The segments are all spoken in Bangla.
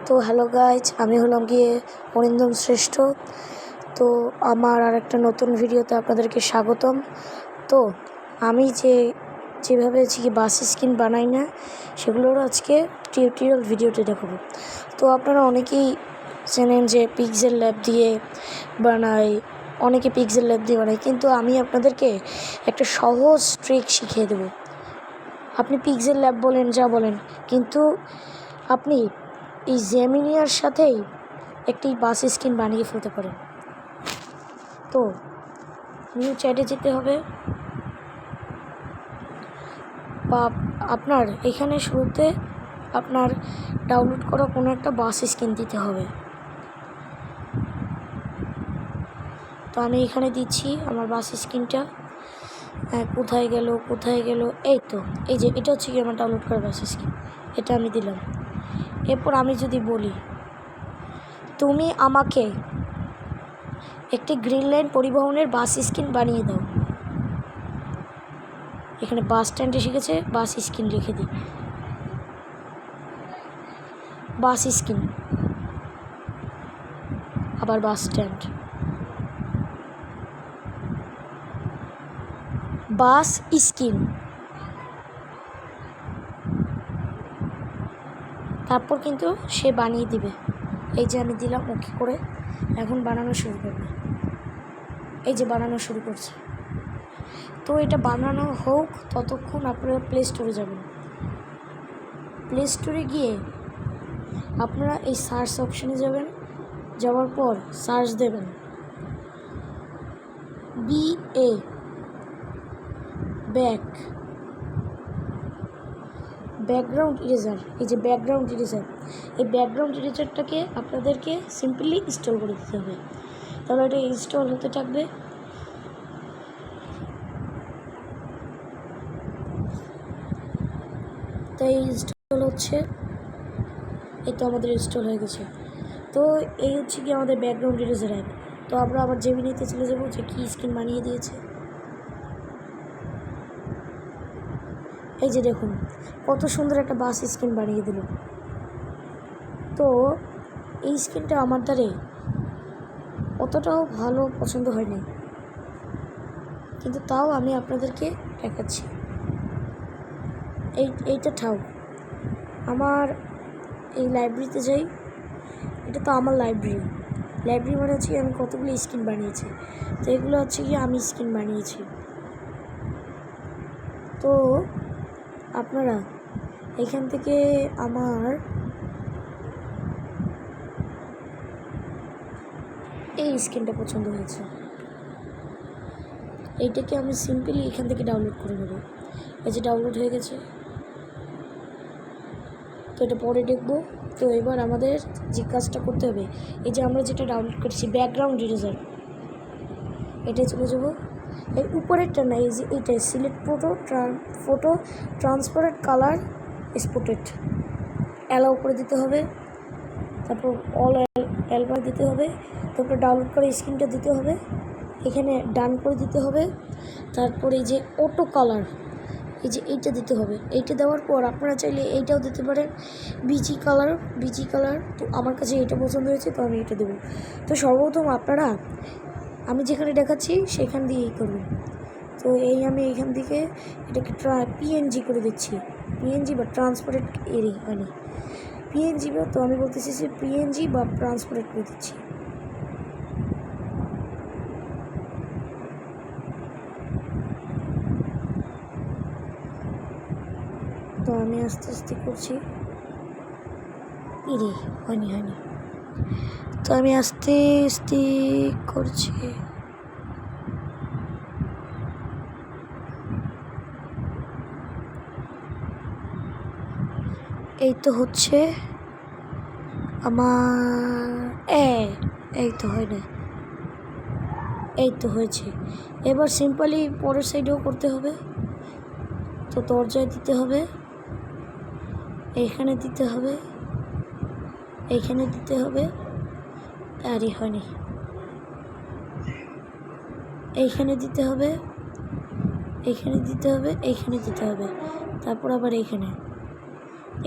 তো হ্যালো গাইজ, আমি হলাম গিয়ে অরিন্দম শ্রেষ্ঠ। তো আমার আর একটা নতুন ভিডিওতে আপনাদেরকে স্বাগতম। তো আমি যেভাবে বাস স্কিন বানাই না, সেগুলোর আজকে টিউটোরিয়াল ভিডিওটি দেখাবো। তো আপনারা অনেকেই জানেন যে পিক্সেল ল্যাব দিয়ে বানাই, অনেকে পিক্সেল ল্যাব দিয়ে বানায়, কিন্তু আমি আপনাদেরকে একটা সহজ ট্রিক শিখিয়ে দেব। আপনি পিক্সেল ল্যাব বলেন, যা বলেন, কিন্তু আপনি এই জেমিনিয়ার সাথেই একটি বাস স্কিন বানিয়ে ফেলতে পারেন। তো নিউ চ্যাটে যেতে হবে, বা আপনার এখানে শুরুতে আপনার ডাউনলোড করা কোনো একটা বাস স্কিন দিতে হবে। তো আমি এখানে দিচ্ছি আমার বাস স্কিনটা। কোথায় গেল, এই তো, এই যে এটা হচ্ছে কি আমার ডাউনলোড করা বাস স্কিন, এটা আমি দিলাম। এরপর আমি যদি বলি, তুমি আমাকে একটি গ্রিন লাইন পরিবহনের বাস স্কিন বানিয়ে দাও, এখানে বাস স্ট্যান্ড এসে গেছে, বাস স্কিন লিখে দিই, বাস স্কিন, আবার বাস স্ট্যান্ড, বাস স্কিন, তারপর কিন্তু সে বানিয়ে দিবে। এই যে আমি দিলাম ওকে করে, এখন বানানো শুরু করবে। এই যে বানানো শুরু করছে। তো এটা বানানো হোক, ততক্ষণ আপনারা প্লে স্টোরে যাবেন। প্লে স্টোরে গিয়ে আপনারা এই সার্চ অপশানে যাবেন, যাওয়ার পর সার্চ দেবেন BA ব্যাকগ্রাউন্ড ইরেজার। এই যে ব্যাকগ্রাউন্ড ইরেজার, এই ব্যাকগ্রাউন্ড ইরেজারটাকে আপনাদেরকে সিম্পলি ইনস্টল করে দিতে হবে। তাহলে এটা ইনস্টল হতে থাকবে। তাই ইনস্টল হচ্ছে, এই তো আমাদের ইনস্টল হয়ে গেছে। তো এই হচ্ছে কি আমাদের ব্যাকগ্রাউন্ড ইরেজার অ্যাপ। তো আমরা আবার জেমিনিতে চলে যাবো, যে কী স্কিন বানিয়ে দিয়েছে। এই যে দেখুন কত সুন্দর একটা বাস স্কিন বানিয়ে দিল। তো এই স্কিনটা আমার দ্বারে অতটাও ভালো পছন্দ হয়নি, কিন্তু তাও আমি আপনাদেরকে দেখাচ্ছি। এইটা ঠাও আমার এই লাইব্রেরিতে যাই, এটা তো আমার লাইব্রেরি মানে হচ্ছে আমি কতগুলো স্কিন বানিয়েছি। তো এগুলো হচ্ছে কি আমি স্কিন বানিয়েছি। তো আপনারা এখান থেকে আমার এই স্কিনটা পছন্দ হয়েছে, এইটাকে আমি সিম্পলি এখান থেকে ডাউনলোড করে নেব। এই যে ডাউনলোড হয়ে গেছে। তো এটা পরে দেখব। তো এবার আমাদের যে কাজটা করতে হবে, এই যে আমরা যেটা ডাউনলোড করেছি ব্যাকগ্রাউন্ড ইরেজার, এটাই চলে যাব। এই উপরেরটা না, এই যে এইটাই select photo transparent colour spotted, allow করে দিতে হবে। তারপর অল অ্যালবাম দিতে হবে। তারপর ডাউনলোড করে স্ক্রিনটা দিতে হবে, এখানে ডান করে দিতে হবে। তারপর এই যে অটো কালার, এই যে এইটা দিতে হবে। এইটা দেওয়ার পর আপনারা চাইলে এইটাও দিতে পারেন, বিজি কালার। তো আমার কাছে এইটা পছন্দ হয়েছে, তো আমি এটা দেবো। তো সর্বপ্রথম আপনারা আমি যেখানে দেখাচ্ছি সেখান দিয়েই করবেন। তো আমি এইখান থেকে এটাকে PNG করে দিচ্ছি, PNG বা ট্রান্সপারেন্ট মানে PNG বা, তো আমি বলতেছি যে PNG বা ট্রান্সপারেন্ট করে দিচ্ছি। তো আমি আস্তে আস্তে করছি, হয়নি। তো আমি আস্তে আস্তে করছি। এই তো হচ্ছে আমার, এই তো হয় না, এই তো হয়েছে। এবার সিম্পলি পরের সাইডেও করতে হবে। তো দরজায় দিতে হবে, এইখানে দিতে হবে, এইখানে দিতে হবে, আরে হয়নি, এইখানে দিতে হবে, এইখানে দিতে হবে, এইখানে দিতে হবে, তারপর আবার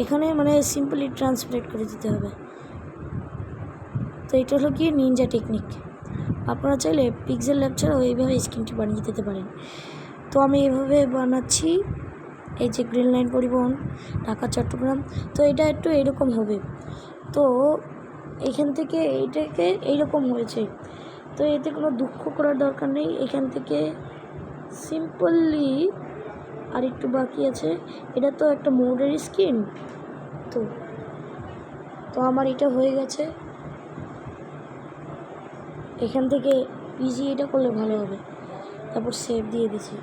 এখানে মানে সিম্পলি ট্রান্সলেট করে দিতে হবে। তো এটা হলো কি নিনজা টেকনিক। আপনারা চাইলে পিক্সেল ল্যাব ছাড়াও এইভাবে স্ক্রিনটি বানিয়ে দিতে পারেন। তো আমি এইভাবে বানাচ্ছি। এই যে গ্রিন লাইন পরিবহন ঢাকা চট্টগ্রাম, তো এটা একটু এরকম হবে। তো এখান থেকে এইটাকে এইরকম হয়েছে, তো এতে কোনো দুঃখ করার দরকার নেই। এখান থেকে সিম্পলি আর একটু বাকি আছে। এটা তো একটা মোডের স্ক্রিন, তো তো আমার এটা হয়ে গেছে। এখান থেকে ইজি এটা করলে ভালো হবে। তারপর সেভ দিয়ে দিছি।